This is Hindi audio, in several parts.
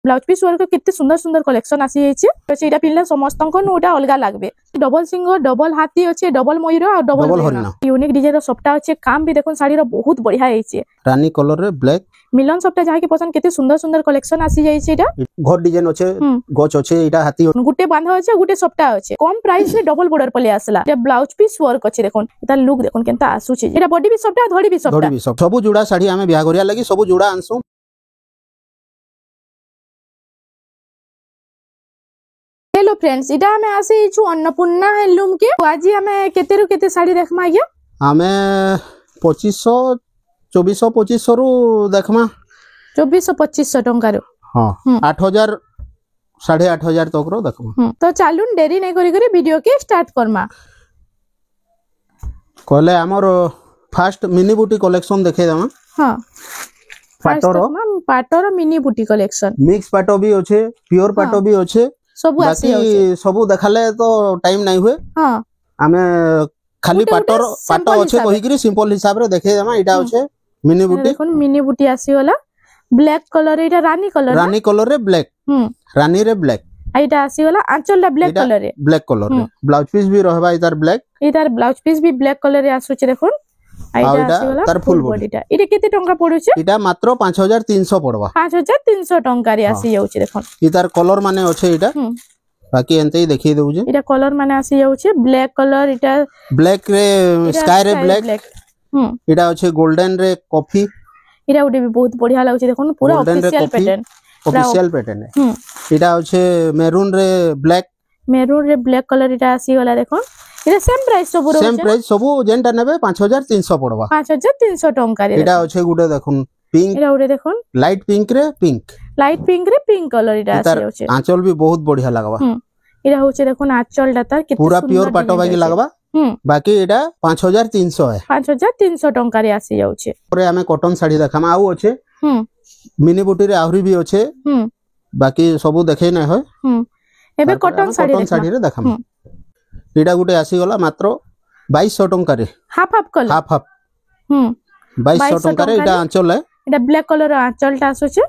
ब्लाउज पीस वर्क केते सुंदर सुंदर कलेक्शन आसी जाइछे तो एटा पिनले समस्तन नोटा अलगा लागबे डबल सिंगर डबल हाथी अछि डबल मयूर और डबल हरिण यूनिक डिजाइन सबटा अछि काम भी देखोन साड़ी रो बहुत बढ़िया आइछे रानी कलर रे ब्लैक मिलन सबटा जहा की पसंद केते सुंदर सुंदर कलेक्शन आसी जाइछे एटा घर डिजाइन अछि गच अछि एटा हाथी गुटे बांधा अछि गुटे सबटा अछि कम प्राइस रे डबल बॉर्डर पले आसला ए ब्लाउज पीस वर्क अछि देखोन एटा लुक देखोन केनता आसुछि एटा बॉडी भी सबटा धड़ी भी सब जुड़ा साड़ी हमें बियाह करिया लागि सब जुड़ा आनसु। हेलो फ्रेंड्स इटा हमें आसे छु अन्नपूर्णा हैंडलूम के आज हमें केते रु केते साड़ी देखमा आज्ञा हमें 2500 2400 2500 रु देखमा 2400 2500 टंका रो हां 8000 8500 तक रो देखमा तो चालून देरी नै करी करी वीडियो के स्टार्ट करमा कहले हमर फर्स्ट मिनी बूटी कलेक्शन देखे दमा हां पाटोर मिनी बूटी कलेक्शन मिक्स पाटो भी होछे प्योर पाटो भी होछे सब आसी होछे सब देखाले तो टाइम नहीं हुए हां हमें खाली पाटो होछे कहि करी सिंपल हिसाब रे देखे दमा इटा होछे मिनी बूटी देखन मिनी बूटी आसी होला ब्लैक कलर एटा रानी कलर रे ब्लैक रानी रे ब्लैक एटा आसी होला आंचलटा ब्लैक कलर रे ब्लाउज पीस भी रहबा इधर ब्लैक इधर ब्लाउज पीस भी ब्लैक कलर रे आसुचे देखन आइटा आसी होला तार फुल बॉडीटा इटा केते टंका पडुचे इटा मात्र 5300 पड़वा 5300 टंका रे आसी जाउचे देखन इधर कलर माने होछे इटा बाकी एंते ही देखि देउ जे इटा कलर माने आसी जाउचे ब्लैक कलर इटा ब्लैक रे स्काई रे ब्लैक इटा होछे गोल्डन रे कॉफी इटा उडे भी बहुत बढ़िया लागुचे देखन पूरा ऑफिशियल पैटर्न है इटा होछे मेरून रे ब्लैक कलर इटा आसी वाला देखन इटा सेम प्राइस सब जेंटा नेबे 5300 पड़वा 5300 टंका रे इटा होछे गुडे देखन पिंक इटा उडे देखन लाइट पिंक रे पिंक कलर इटा आसी होछे आंचल भी बहुत बढ़िया लागबा इटा होछे देखन आंचल डाता केते पूरा प्योर पाटो बाकी लागबा बाकी एटा 5300 है 5300 टंका रे आसी जाउछे परे हमें कॉटन साड़ी देखामा आउ होछे मिनी बूटी रे आहुरी भी होछे बाकी सब देखे नै होय एबे कॉटन साड़ी रे देखामा एटा गुटे आसी गला मात्र 2200 टंका रे हाफ कलर 2200 टंका रे एटा आंचल है एटा ब्लैक कलर आंचलटा आसुचे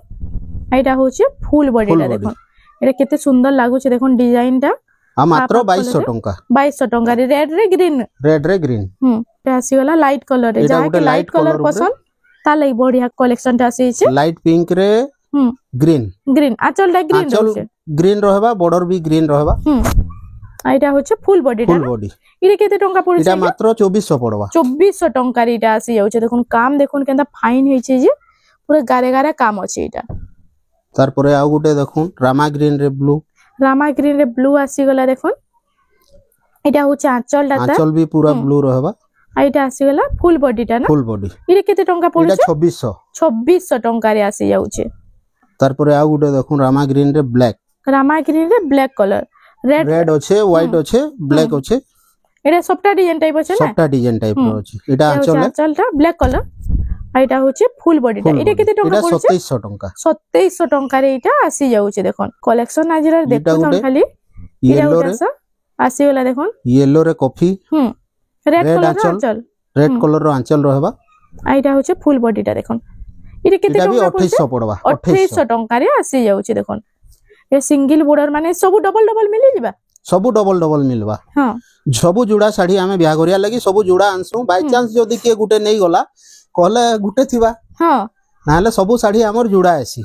एटा होचे फुल बॉडीटा देखो एटा केते सुंदर लागुचे देखोन डिजाइन टा मात्र 2200 टंका 2200 टंका रे रेड रे ग्रीन एटा आसी गला लाइट कलर रे जा के लाइट कलर पसंद ता लई बढ़िया कलेक्शन टा आसी छै लाइट पिंक रे ग्रीन आंचलटा ग्रीन रहছে ग्रीन रहबा बॉर्डर भी ग्रीन रहबा आइटा होचे फुल बॉडी इरे केते टंका पड़े इटा मात्र 2400 पड़वा 2400 टंका रे इटा आसी जाउचे देखुन काम देखुन केनता फाइन होइचे जे पूरा गारे गारे काम अछि इटा तार परे आ गुटे देखुन रामा ग्रीन रे ब्लू आसी गला देखुन इटा होचे आंचल भी पूरा ब्लू रहबा आइटा आसी गला फुल बॉडीटा ना फुल बॉडी इरे केते टंका पड़े इटा 2600 टंका रे आसी जाउचे तार परे आ गुटे देखुन रामा ग्रीन रे ब्लैक कलर रेड अच्छे व्हाइट अच्छे ब्लैक अच्छे एटा सबटा डिजाइन टाइप अच्छे ना सबटा डिजाइन टाइप रो अच्छे एटा आंचलटा ब्लैक कलर आइटा होचे फुल बॉडीटा एटा केते टंका पड़े 2700 टंका रे एटा आसी जाउचे देखन कलेक्शन आजिरा देखन खाली येलो रे आसी वाला देखन येलो रे कॉफी रेड कलर रो आंचल रहबा आइटा होचे फुल बॉडीटा देखन एटा केते टंका 2800 पड़वा 2800 टंका रे आसी जाउचे देखन ए सिंगल बॉर्डर माने सब डबल मिली जिबा सब डबल मिलबा हां सब जुड़ा साड़ी हमें बियाह करिया लागि सब जुड़ा आनसु बाय चांस जदी के गुटे नै गला कहले गुटे थिबा हां नाले सब साड़ी हमर जुड़ा आसी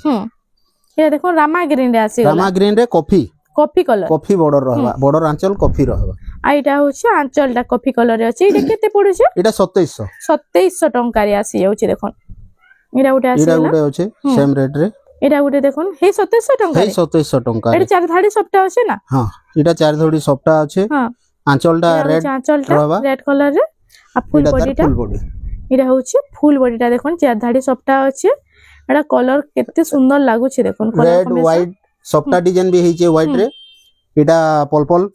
ए देखो रामा ग्रीन रे आसी रामा ग्रीन रे कॉफी कलर कॉफी बॉर्डर रहबा बॉर्डर आंचल कॉफी रहबा आइटा होचे आंचलटा कॉफी कलर रे अछि एटा केते पडुचे एटा 2700 टंका रे आसी जाउचे देखन एटा उटे आसी एटा उटे होचे सेम रेट रे एटा गुटे देखुन हे 2700 टंका हे 2700 टंका एटा चार धाड़ी सप्ता আছে ना हां एटा चार धाड़ी सप्ता আছে हां आंचलटा रेड कलर रे आ फुल बॉडीटा एटा होची फुल बॉडीटा देखुन चार धाड़ी सप्ता আছে एटा कलर केते सुंदर लागु छै देखुन रेड व्हाइट सप्ता डिजाइन भी हिचे व्हाइट रे एटा पर्पल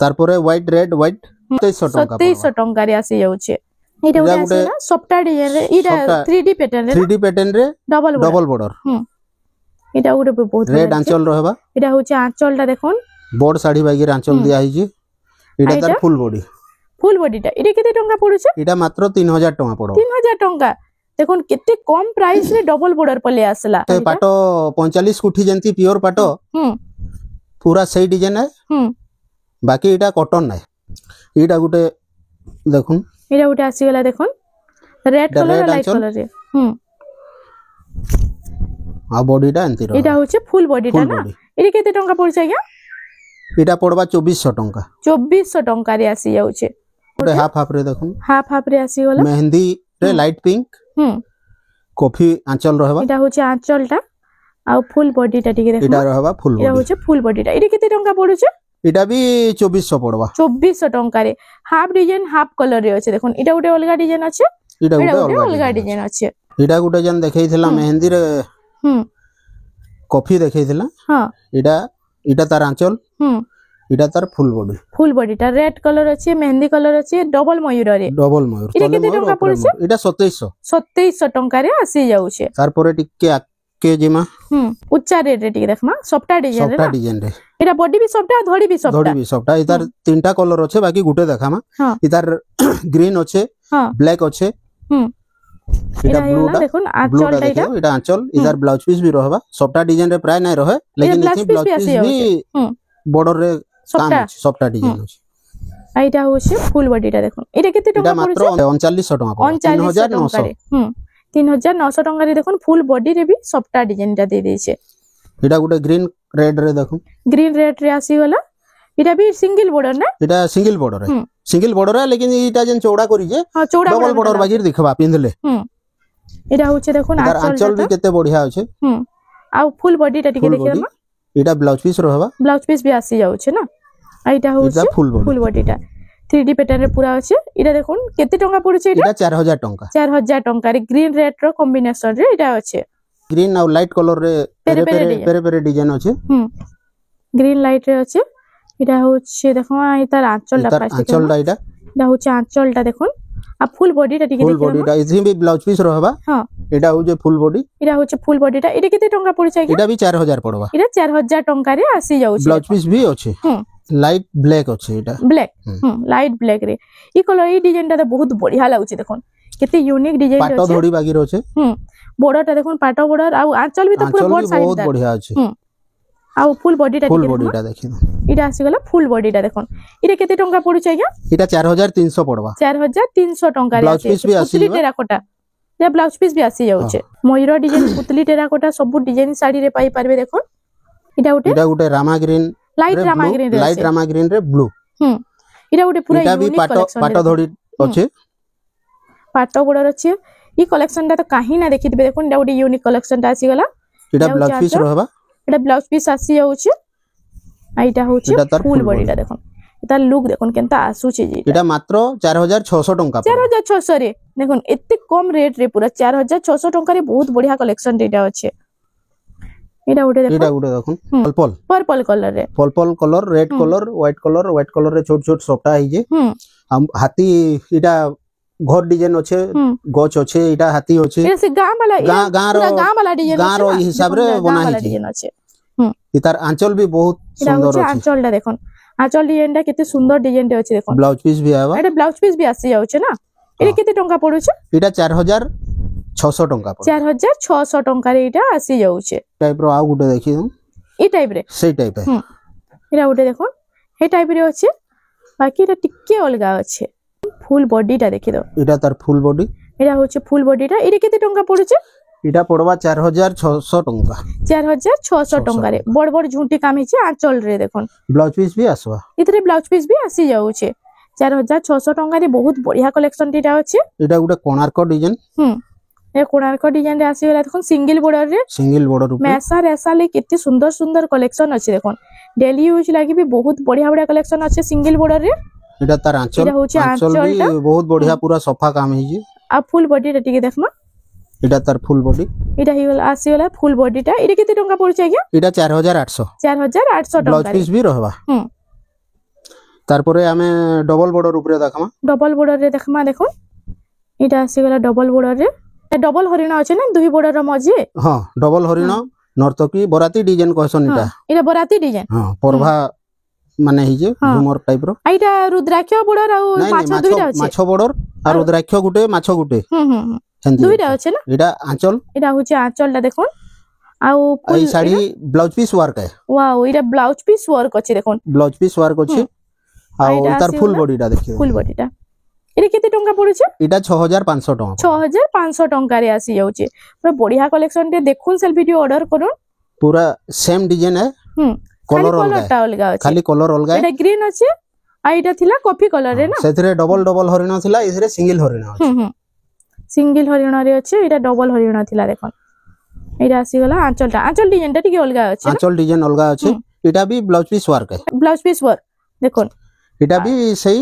तार परे व्हाइट रेड व्हाइट 2700 टंका रे आसी जाउ छै एटा उडे ना सप्ता डिजाइन रे एटा 3D पैटर्न रे डबल बॉर्डर एटा उडे बहुत रेड आंचल रहबा एटा होचे आंचलटा देखोन बोर्ड साड़ी बागी आंचल दिया हिजे एटा तार फुल बॉडीटा एटा केते टंका पडुचे एटा मात्र 3000 टंका पड़ो 3000 टंका देखो केते कम प्राइस रे डबल बॉर्डर पले आसला पाटो 45 कुठी जंती प्योर पाटो पूरा सही डिजाइन है बाकी इटा कॉटन है इटा गुटे देखुन इटा गुटे आसी गला देखुन रेड कलर लाइट कलर रे आ बॉडीटा एंती रह इटा होचे फुल बॉडीटा ना इरे केते टंका पड़छ आज्ञा इटा पड़बा 2400 टंका 2400 टंका रे आसी जाउचे गोटे हाफ हाफ रे देखुन हाफ रे आसी गला मेहंदी रे लाइट पिंक कॉफी आंचल रहबा इटा होचे आंचलटा आ फुल बॉडीटा टिके देखो इटा रहबा फुल बॉडी इटा होचे फुल बॉडीटा इरे केते टंका पड़ुचे इटा भी 2400 पड़बा 2400 टंका रे हाफ डिजाइन हाफ कलर रे अछि देखुन इटा गुटे अलगा डिजाइन अछि इटा गुटे अलगा डिजाइन अछि इटा गुटे जन देखैथिला मेहंदी रे कॉफी देखैथिला हां इटा तार आंचल इटा तार फुल बॉडीटा रेड कलर अछि मेहंदी कलर अछि डबल मयूर रे इटा केते टंका पड़ुचे इटा 2700 टंका रे आसी जाउचे तार परे टिके आके जिमा उच्चा रेट रे टिके देखमा सफ्टा डिजाइन रे इटा बॉडी भी सफ्टा धड़ी भी सफ्टा इतार तीनटा कलर अच्छे बाकी गुटे देखामा इतार ग्रीन अच्छे ब्लैक अच्छे इटा ब्लूटा देखुन आंचल इटा आंचल इधर ब्लाउज पीस भी रहबा सफ्टा डिजाइन रे प्राय नै रहे लेकिन इथि ब्लाउज पीस भी बॉर्डर रे काम अछि सफ्टा डिजाइन अछि आइटा होছে फुल बॉडीटा देखुन इटा केते टंका पड़ुছে मात्र 3900 टंका 3900 3900 टंका रे देखुन फुल बॉडी रे भी सफ्टा डिजाइन टा दे देछे इटा गुटे ग्रीन रेड रे देखुन ग्रीन रेड रे आसी गला इटा भी सिंगल बॉर्डर ना इटा सिंगल बॉर्डर है लेकिन इटा जन चौड़ा करी जे डबल बॉर्डर बाकी दिखबा पिंधले इटा होचे देखुन आंचल भी केते बढ़िया होचे आ फुल बॉडी टा टिके देखिया इटा ब्लाउज पीस रहबा ब्लाउज पीस भी आसी जाउचे ना आइटा होचे फुल बॉडी टा 3D पैटर्न रे पूरा होचे इटा देखुन केते टंका पड़ुचे इटा 4000 टंका 4000 टंका रे ग्रीन रेड रो कॉम्बिनेशन रे इटा होचे ग्रीन और लाइट कलर रे पेरे डिजाइन होचे ग्रीन लाइट रे होचे इटा होचे देखो इतार आंचलटा इटा होचे आंचलटा देखुन आ फुल बॉडी टा टिके फुल बॉडीटा इथि भी ब्लाउज पीस रहबा हां इटा होचे फुल बॉडी इटा होचे फुल बॉडीटा इटा केते टंका पड़ुचे इटा भी 4000 पड़बा इटा 4000 टंका रे आसी जाउचे ब्लाउज पीस भी होचे लाइट ब्लैक होचे इटा ब्लैक लाइट ब्लैक रे ई कलर ई डिजाइन टा बहुत बढ़िया लागुचे देखुन केते यूनिक डिजाइन होचे पाटो धोड़ी बागी रोचे बॉर्डर टा देखुन पाटो बॉर्डर आ आंचल भी तो पूरा बॉर्डर साइड बहुत बढ़िया होचे आ फुल बॉडीटा देखिन इटा आसी गला फुल बॉडीटा देखुन इटा केते टंका पड़ुचे आज्ञा इटा 4300 पड़बा 4300 टंका रे ब्लाउज पीस भी आसी पुतली टेराकोटा या ब्लाउज पीस भी आसी जाउचे मयूर डिजाइन पुतली टेराकोटा सब डिजाइन साड़ी रे पाई परबे देखुन इटा गुटे Rama green light Rama green रे ब्लू इटा गुटे पूरा इटा भी पाटो धोड़ी अच्छे पाटो बॉर्डर अच्छे ई कलेक्शन ता तो काहे ना देखितबे देखुन इटा गुटे यूनिक कलेक्शन ता आसी गला इटा ब्लाउज पीस रहबा इटा ब्लाउज पीस आसी जाउचे आइटा होचे फुल बॉडीटा देखुन इता लुक देखुन केनता आसुचे जी इटा मात्र 4600 टंका 4600 रे देखुन एते कम रेट रे पूरा 4600 टंका रे बहुत बढ़िया कलेक्शन डेटा अच्छे इटा गुटे देखुन purple colour red colour white colour रे छोट छोट सफ्टा है जे हाथी इटा घर डिजाइन अच्छे गच अच्छे इटा हाथी अच्छे इटा से गां वाला डिजाइन गां रो हिसाब रे बना है डिजाइन अच्छे इतार आंचल भी बहुत सुंदर अछि आंचलटा देखुन आंचल डिजाइनटा केते सुंदर डिजाइन रे अछि देखुन ब्लाउज पीस भी आबा एटा ब्लाउज पीस भी आसी जाउचे ना इटा केते टंका पड़ुचे इटा 4600 टंका 4600 टंका रे इटा आसी जाउचे टाइप रो आ गुटे देखि हम ई टाइप रे सेही टाइप है इटा गुटे देखुन हे टाइप रे अछि बाकी इटा टिके अलगा अछि फुल बॉडीटा देखि दो इटा तार फुल बॉडी इटा होचे फुल बॉडीटा इटा केते टंका पड़ुचे इटा पड़वा 4600 टंका 4600 टंका रे बड़ बड़ झुंटी काम हिचे आंचल रे देखुन ब्लाउज पीस भी आसवा इतरे ब्लाउज पीस भी आसी जाउचे 4600 टंका रे बहुत बढ़िया कलेक्शन टीटा अछि इटा गुटे कोणार्क डिजाइन ए कोणार्क डिजाइन रे आसी गला देखुन सिंगल बॉर्डर ऊपर मैसा रेसा ले कितनी सुंदर सुंदर कलेक्शन अछि देखुन डेली यूज लागि भी बहुत बढ़िया बढ़िया कलेक्शन अछि सिंगल बॉर्डर रे इटा तार आंचल भी बहुत बढ़िया पूरा सफा काम है जी आ फुल बॉडी रे टिके देखमा इटा तार फुल बॉडी इटा हिगला आसी गला फुल बॉडी टा इटा केते टंका पड़छ आज्ञा इटा 4800 टंका ब्लाउज पीस भी रहबा तार परे हमें डबल बॉर्डर ऊपर देखमा डबल बॉर्डर रे देखमा देखो इटा आसी गला डबल बॉर्डर रे डबल हरिण अछि ना दुई बॉर्डर मझे हां डबल हरिण नर्तकी बराती डिजाइन कहसन इटा बराती डिजाइन हां परभा माने ही जे झुमर टाइप रो आइटा रुद्राक्ष बॉर्डर आ माछ दुईटा अछि माछ बॉर्डर आ रुद्राक्ष गुटे माछ गुटे দুইটা আছে না এটা আঁচল এটা হচ্ছে আঁচলটা দেখুন আউ এই শাড়ি ব্লাউজ পিস ওয়ার্ক है ওয়াও এটা ব্লাউজ পিস ওয়ার্ক আছে দেখুন ব্লাউজ পিস ওয়ার্ক আছে আর তার ফুল বডিটা দেখিও ফুল বডিটা এটা কেতে টঙ্কা পড়ুছে এটা 6500 টাকা 6500 টঙ্কারে আসি যাচ্ছে পুরো বড়িয়া কালেকশন তে দেখুন সেল ভিডিও অর্ডর করুন पूरा सेम डिजाइन है कलर अलग আছে खाली कलर अलग है এটা গ্রিন আছে আর এটা থিলা কফি কলর রে না সেথরে ডবল ডবল হরিণ থিলা এথরে সিঙ্গেল হরিণ আছে সিঙ্গেল হরিণ রে আছে এটা ডবল হরিণ থিলা দেখুন এটা আসি গলা আঁচলটা আঁচল ডিজাইনটা ঠিক অলগা আছে আঁচল ডিজাইন অলগা আছে এটা भी ব্লাউজ পিস ওয়ার্ক है ব্লাউজ পিস ওয়ার্ক দেখুন এটা भी সেই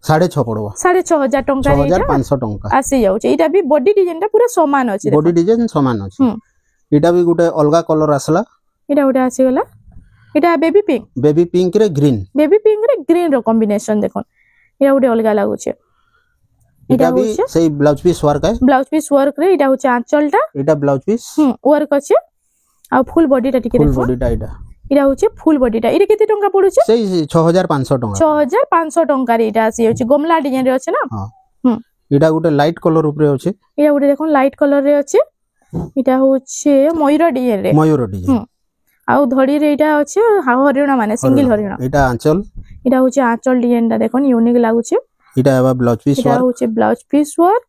6.5 পড়বা 6500 টঙ্কা 6500 টঙ্কা আসি যাচ্ছে এটা भी বডি ডিজাইনটা পুরো সমান আছে বডি ডিজাইন সমান আছে এটা भी গুটে অলগা কলর আসলা এটা ওটা আসি গলা এটা বেবি পিঙ্ক রে গ্রিন র কম্বিনেশন দেখুন এটা ওটা অলগা লাগুছে এটা भी সেই ব্লাউজ পিস ওয়ার্ক है ব্লাউজ পিস ওয়ার্ক রে এটা হচ্ছে আঁচলটা এটা ব্লাউজ পিস ওয়ার্ক আছে আর ফুল বডিটা ঠিক দেখুন ফুল বডিটা এটা হচ্ছে ফুল বডিটা এটা কেতে টঙ্কা পড়ুছে সেই 6500 টাকা 6500 টঙ্কা রে এটা আসি যাচ্ছে গমলা ডিজাইন রে আছে না এটা গুটে লাইট কলর উপরে আছে এটা ওটা দেখুন লাইট কলর রে আছে এটা হচ্ছে ময়ূর ডিজাইন রে আউ ধড়ি রে এটা আছে হরিণ মানে সিঙ্গেল হরিণ এটা আঁচল এটা হচ্ছে আঁচল ডিজাইনটা দেখুন ইউনিক লাগুছে এটা আবার ব্লাউজ পিস ওয়ার্ক এটা হচ্ছে ব্লাউজ পিস ওয়ার্ক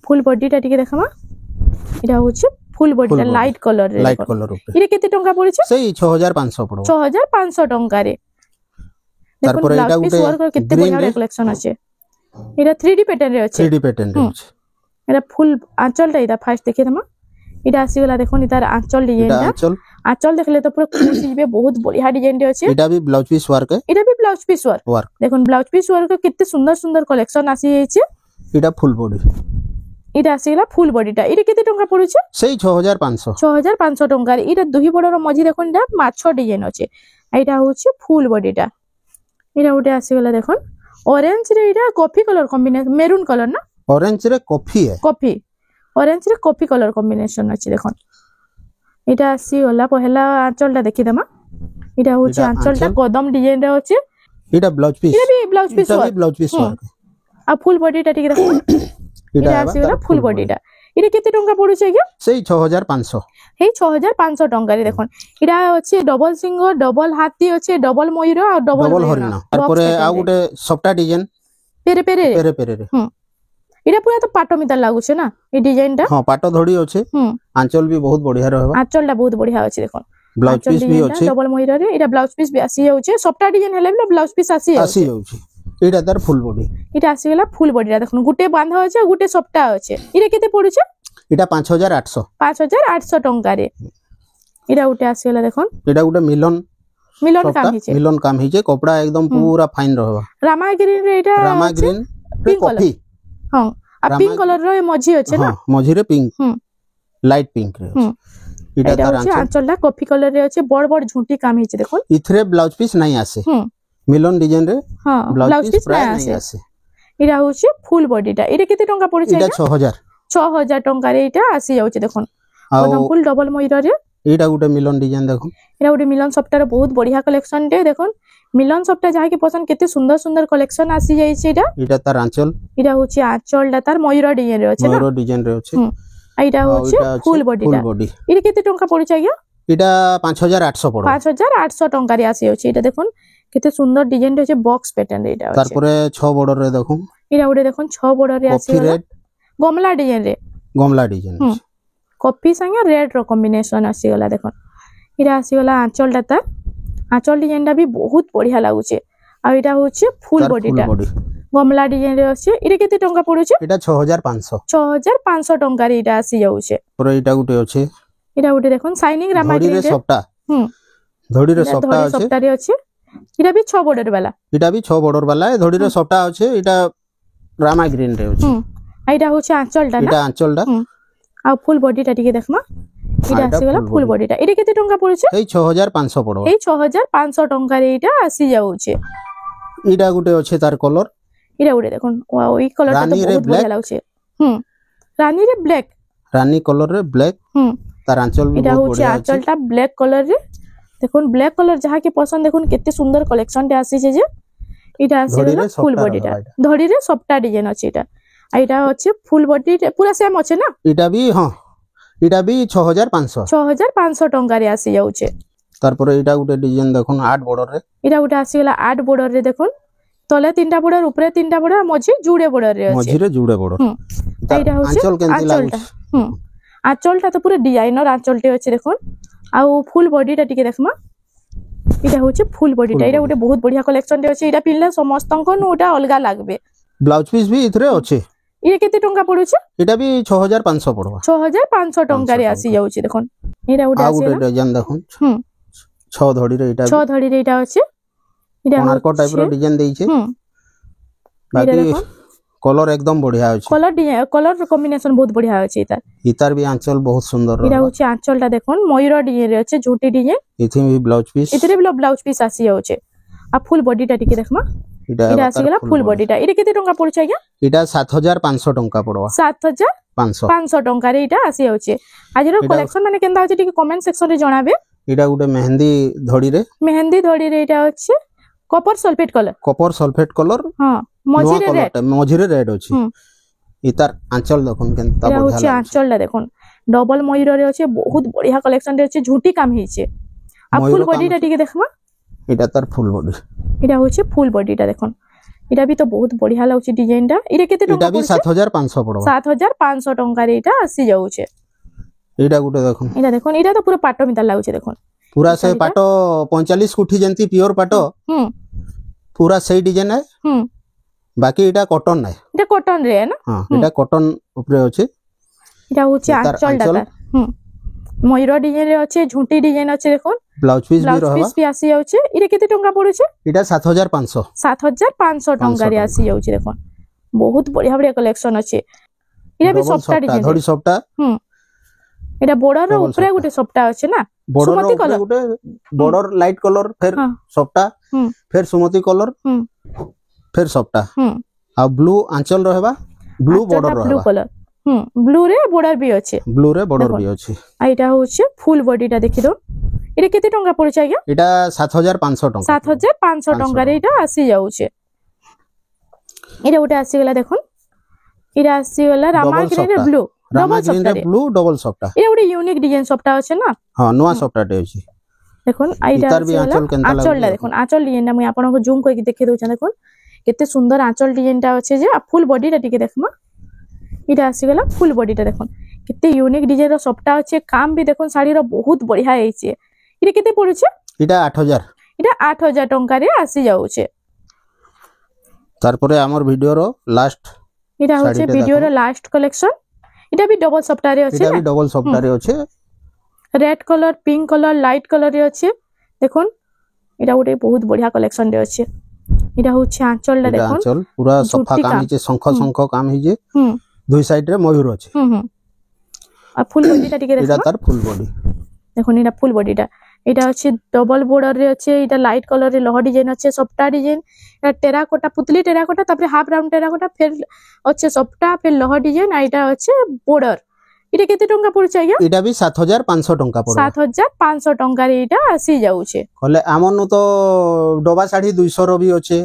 ফুল বডিটা টিকে দেখামা এটা হচ্ছে ফুল বডিটা লাইট কলর রে লাইট কলর উপরে এটা কেতে টঙ্কা পড়ছে সেই 6500 পড়বে 6500 টঙ্কা রে তারপরে এটা গুটে কেতে বড় কালেকশন আছে এটা 3D প্যাটার্ন রে আছে 3D প্যাটার্ন রে আছে এটা ফুল আঁচলটা এটা ফার্স্ট দেখে দেমা এটা আসি গলা দেখুন এটার আঁচল ডিজাইনটা আঁচল দেখলে তো পুরো খুশি যাবে বহুত বড়িয়া ডিজাইন রে আছে এটা भी ব্লাউজ পিস ওয়ার্ক है এটা भी ব্লাউজ পিস ওয়ার্ক দেখুন ব্লাউজ পিস ওয়ার্ক কত সুন্দর সুন্দর কালেকশন আসি যাইছে এটা ফুল বডি এটা আসি গলা ফুল বডিটা এটা কেতে টঙ্কা পড়ুছে সেই 6500 টঙ্কার এটা দুই বড়র মঝি দেখুন এটা মাছ ডিজাইন আছে এটা হচ্ছে ফুল বডিটা এটা ওটা আসি গলা দেখুন অরেঞ্জ রে এটা coffee colour combination maroon colour না অরেঞ্জ রে কফি है কফি অরেঞ্জ রে কফি কালার কম্বিনেশন আছে দেখুন এটা আসি গলা পহলা আঁচলটা দেখি দেমা এটা হচ্ছে আঁচলটা কদম ডিজাইন রে আছে এটা ব্লাউজ পিস এটা भी ব্লাউজ পিস ওয়ার্ক আর ফুল বডিটা ঠিক দেখুন এটা আসি গলা ফুল বডিটা এটা কেতে টঙ্কা পড়ুছে কি সেই 6500 এই 6500 টঙ্কারে দেখুন এটা হচ্ছে ডবল সিংহ ডবল হাতি আছে ডবল ময়ূর আর ডবল হরিণ তারপরে আর গুটে সফটা ডিজাইন পেরে রে এটা পুরা তো পাটো মিতা লাগুছে না এই ডিজাইনটা হ্যাঁ পাটো ধড়ি আছে আঁচল भी बहुत बढ़िया रहबा আঁচলটা বহুত বঢ়িয়া আছে দেখুন ব্লাউজ পিস भी আছে ডবল ময়ূর রে এটা ব্লাউজ পিস भी আসি যাচ্ছে সফটা ডিজাইন হেলে ব্লাউজ পিস আসি যাচ্ছে এটা তার ফুল বডি এটা আসি গলা ফুল বডিটা দেখুন গুটে বাঁধা আছে গুটে সফটা আছে এটা কেতে পড়ুছে এটা 5800 টঙ্কারে এটা উঠে আসি গলা দেখুন এটা গুটে মিলন কাম হিছে কপড়া একদম পুরা ফাইন रहबा রামা গ্রিন রে এটা রামা গ্রিন কফি হ্যাঁ আর পিঙ্ক কালার র মঝি আছে না মঝি রে পিঙ্ক লাইট পিঙ্ক রে এটা তার আঁচলটা কফি কালার রে আছে বড় বড় ঝুঁটি কাম হিছে দেখুন ইথরে ব্লাউজ পিস নাই আসে মিলন ডিজাইন রে ব্লাউজ পিস প্রায় নাই আসে এটা হচ্ছে ফুল বডিটা এটা কেতে টঙ্কা পড়ছে এটা 6000 টঙ্কারে এটা আসি যাচ্ছে দেখুন কদম ফুল ডবল ময়ূর রে এইটা গুটে মিলন ডিজাইন দেখুন এটা গুটে মিলন সফটার বহুত বড়িয়া কালেকশন রে দেখুন মিলন সফটা যাହା কি পছন্দ কেতে সুন্দর সুন্দর কালেকশন আসি যাইছে এটা তার আঁচল এটা হচ্ছে আঁচলটা তার ময়ূর ডিজাইন রে আছে না ময়ূর ডিজাইন রে আছে এইটা হচ্ছে ফুল বডিটা এটা কেতে টঙ্কা পড়ছে আজ্ঞা এটা 5800 পড়বে 5800 টঙ্কারে আসি যাচ্ছে এটা দেখুন কেতে সুন্দর ডিজাইন রে আছে বক্স প্যাটার্ন রে এটা আছে তারপরে 6 বর্ডার রে দেখুন এটা ওরে দেখুন 6 বর্ডার রে আছে গমলা ডিজাইন রে কফি সঙ্গে রেড র কম্বিনেশন আসি গলা দেখুন এটা আসি গলা আঁচলটা তার আঁচল ডিজাইনটা भी বহুত বঢ়িয়া লাগুছে আর এটা হচ্ছে ফুল বডিটা গমলা ডিজাইন রে আছে এটা কেতে টঙ্কা পড়ুছে এটা 6500 টঙ্কারে এটা আসি যাচ্ছে পরে এটা গুটে আছে এটা গুটে দেখুন শাইনিং রামা ধড়ি রে সফটা ধড়ি রে সফটা রে আছে এটা भी 6 বর্ডার वाला এটা भी 6 বর্ডার वाला ধড়ি রে সফটা আছে এটা রামা গ্রিন রে আছে এটা হচ্ছে আঁচলটা না এটা আঁচলটা আর ফুল বডিটা টিকে দেখমা এটা আসি গলা ফুল বডিটা এটা কেতে টঙ্কা পড়ছে এই 6500 পড়বে এই 6500 টঙ্কারে এটা আসি যাচ্ছে এটা গুটে আছে তার কলর এটা উড়ে দেখুন ওই কলরটা তো বহুত ভালো লাগছে রানী রে ব্ল্যাক রানী কলর রে ব্ল্যাক তার আঁচল এটা হচ্ছে আঁচলটা ব্ল্যাক কলর রে দেখুন ব্ল্যাক কলর যাহা কি পছন্দ দেখুন কেতে সুন্দর কালেকশনটা আসিছে যে এটা আসি গলা ফুল বডিটা ধড়ি রে সফটা ডিজাইন আছে এটা एटा होचे फुल बॉडी पूरा सेम होचे ना इटा भी हां इटा भी 6500 टंका रे आसी जाउचे तार पर इटा गुटे डिजाइन देखोन 8 बॉर्डर रे इटा गुटे आसी गेला 8 बॉर्डर रे देखोन तले 3टा बॉर्डर ऊपर 3टा बॉर्डर मझी जुड़े बॉर्डर रे अछि मझी रे जुड़े बॉर्डर एटा होचे आंचल केनती लागु आंचलटा तो पूरा डिजाइनर आंचलटे अछि देखोन आ फुल बॉडीटा टिके देखमा इटा होचे फुल बॉडीटा इटा गुटे बहुत बढ़िया कलेक्शन रे अछि इटा पिनले समस्तन को नोटा अलगा लागबे ब्लाउज पीस भी इथरे अछि इरे केते टंका पडुचे इटा भी 6500 पड़वा 6500 टंका रे आसी जाउची देखोन इरा गुटे आसी गुटे डिजाइन देखोन 6 धड़ी रे इटा 6 धड़ी रे इटा अछि इरा कोनार्को टाइप रो डिजाइन देई छे बाकी कलर एकदम बढ़िया अछि कलर कॉम्बिनेशन बहुत बढ़िया अछि इतार भी आंचल बहुत सुंदर इरा होची आंचलटा देखोन मयूर डिजाइन रे अछि झूटी डिजाइन इथे भी ब्लाउज पीस इतरे भी ब्लाउज पीस आसी जाउचे आ फुल बॉडीटा टिके देखमा इटा आसी गेला फुल बॉडीटा इरे केते टंका पडुचे आज्ञा इटा 7500 टंका पड़वा 7500 टंका रे इटा आसी जाउचे आज रो कलेक्शन माने केनदा होचे टिके कमेंट सेक्शन रे जणाबे इटा गुटे मेहंदी धड़ी रे इटा होचे कॉपर सल्फेट कलर हां मझी रे रेड अछि इतार आंचल देखोन केनता बढ़िया होचे आंचलटा देखोन डबल मयूर रे अछि बहुत बढ़िया कलेक्शन रे अछि झूटी काम हिचे आ फुल बॉडीटा टिके देखमा इटा तार फुल बॉडी इटा होचे फुल बॉडीटा देखोन इटा भी तो बहुत बढ़िया लागुची डिजाइनटा इरे केते टंका इटा भी 7500 पड़वा 7500 टंका रे इटा आसी जाउचे इटा गुटे देखोन इटा तो पूरा पाटो मिता लागुचे देखोन पूरा से पाटो 45 कुठी जंती प्योर पाटो पूरा सही डिजाइन है बाकी इटा कॉटन है इटा कॉटन रे है ना हां इटा कॉटन ऊपर अछि इटा होचे आंचल मयूर डिजाइन रे अछि झूटी डिजाइन अछि देखोन ब्लाउज पीस भी आसी जाउचे इरे केते टंका पडुचे इटा 7500 टंका रे आसी जाउचे देखोन बहुत बढ़िया बढ़िया कलेक्शन अछि इरे भी सफ्टा डिजाइन धड़ी सफ्टा इटा बॉर्डर रो ऊपर गुटे सफ्टा अछि ना सुमति कलर गुटे बॉर्डर लाइट कलर फिर सफ्टा फिर सुमति कलर फिर सफ्टा आ ब्लू आंचल रहबा ब्लू बॉर्डर रहबा ब्लू कलर ब्लू रे बॉर्डर भी अछि आ इटा होचे फुल बॉडीटा देखि दो इरे केते टंका पडुचे आज्ञा इटा 7500 टंका 7500 टंका रे इटा आसी जाउचे इरे उटे आसी गेला देखोन इरे आसी गेला रामा ग्रीन रे ब्लू डबल सफ्टा इरे उटे यूनिक डिजाइन सफ्टा अछि ना हां नवा सफ्टा टे अछि देखोन आइटा आंचलटा देखोन आंचल डिजाइन मैं आपन को जूम करके देखे दोछ देखोन केते सुंदर आंचल डिजाइनटा अछि जे फुल बॉडीटा टिके देखमा इटा आसी गेला फुल बॉडीटा देखोन केते यूनिक डिजाइन रो सफ्टा अछि काम भी देखोन साड़ी रो बहुत बढ़िया हेछि इरे केते पडुचे इटा 8000 टंका रे आसी जाउचे तार परे हमर वीडियो रो लास्ट इटा होचे वीडियो रो लास्ट कलेक्शन इटा भी डबल सफ्टा रे अछि इटा भी डबल सफ्टा रे अछि red colour pink colour light colour रे अछि देखोन इटा उटे बहुत बढ़िया कलेक्शन रे अछि इटा होचे आंचलटा देखोन आंचल पूरा सफा काम हिचे शंख काम हिचे दुई साइड रे मयूर अछि आ फुल बॉडीटा टिके देखो इटा तार फुल बॉडी देखोन इटा फुल बॉडीटा इटा अछि डबल बॉर्डर रे अछि इटा लाइट कलर रे लह डिजाइन अछि सफ्टा डिजाइन इटा टेराकोटा पुतली टेराकोटा तापर हाफ राउंड टेराकोटा फिर अछि सफ्टा फिर लह डिजाइन आ इटा अछि बॉर्डर इटा केते टंका पडुचे आज्ञा इटा भी 7500 टंका पडो 7500 टंका रे इटा आसी जाउचे कहले हमन तो डबा साड़ी 200 रो भी अछि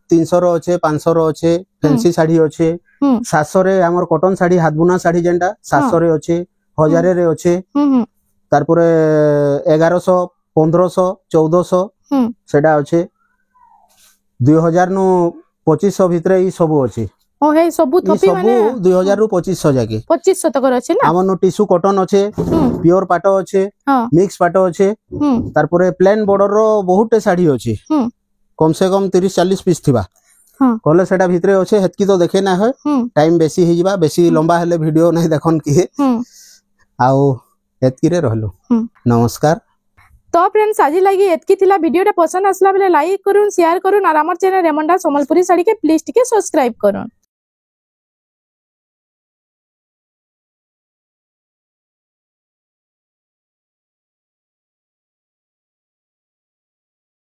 300 रो अछि 500 रो अछि फैंसी साड़ी अछि 700 रे हमर कॉटन साड़ी हाथ बुना साड़ी जेंटा 700 रे अछि 1000 रे अछि तार परे 1100 1500 1400 सेडा अछि 2000 नु 2500 भितरे ई सब अछि ओ हे सब थपी माने 2000 रु 2500 जाके 2500 तक अछि ना हमन टिश्यू कॉटन अछि प्योर पाटो अछि मिक्स पाटो अछि तार परे प्लेन बॉर्डर रो बहुत साड़ी अछि कम से कम 30 40 पीस थिबा कहले सेटा भितरे अछि हेतकी तो देखे ना है टाइम बेसी हि जिबा बेसी लंबा हेले वीडियो नहीं देखन की आउ हेतकी रे रहलो नमस्कार तो फ्रेंड्स आज लगी एतकी थिला वीडियोटा पसंद आसला बेले लाइक करूँ शेयर करूँ और हमर चैनल रेमंडा संबलपुरी साड़ी के प्लीज टिके सब्सक्राइब करूँ।